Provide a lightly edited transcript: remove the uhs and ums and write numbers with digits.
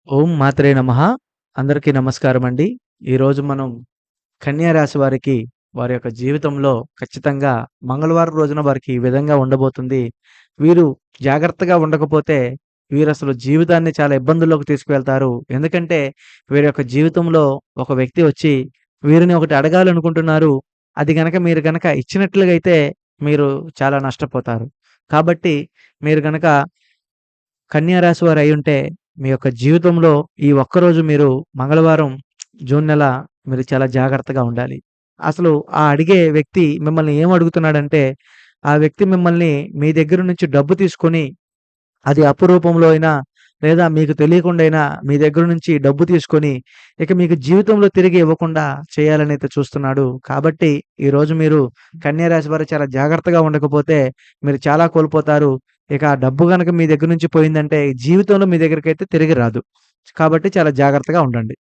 ఓం మాత్రే నమః! అందరికీ నమస్కారమండి. ఈరోజు మనం కన్యా రాశి వారికి వారి యొక్క జీవితంలో ఖచ్చితంగా మంగళవారం రోజున వారికి ఈ విధంగా ఉండబోతుంది. వీరు జాగ్రత్తగా ఉండకపోతే వీరసలు జీవితాన్ని చాలా ఇబ్బందుల్లోకి తీసుకువెళ్తారు. ఎందుకంటే వీరి యొక్క జీవితంలో ఒక వ్యక్తి వచ్చి వీరిని ఒకటి అడగాలనుకుంటున్నారు. అది గనక మీరు గనక ఇచ్చినట్లుగైతే మీరు చాలా నష్టపోతారు. కాబట్టి మీరు గనక కన్యా రాశి వారయ్యుంటే, మీ యొక్క జీవితంలో ఈ ఒక్కరోజు మీరు మంగళవారం జూన్ నెల మీరు చాలా జాగ్రత్తగా ఉండాలి. అసలు ఆ అడిగే వ్యక్తి మిమ్మల్ని ఏం అడుగుతున్నాడంటే, ఆ వ్యక్తి మిమ్మల్ని మీ దగ్గర నుంచి డబ్బు తీసుకొని, అది అప్పు రూపంలో అయినా, లేదా మీకు తెలియకుండా అయినా మీ దగ్గర నుంచి డబ్బు తీసుకొని, ఇక మీకు జీవితంలో తిరిగి ఇవ్వకుండా చేయాలనైతే చూస్తున్నాడు. కాబట్టి ఈరోజు మీరు కన్యా రాశి వారు చాలా జాగ్రత్తగా ఉండకపోతే, మీరు చాలా కోల్పోతారు. ఇక ఆ డబ్బు గనక మీ దగ్గర నుంచి పోయిందంటే, జీవితంలో మీ దగ్గరికైతే తిరిగి రాదు. కాబట్టి చాలా జాగ్రత్తగా ఉండండి.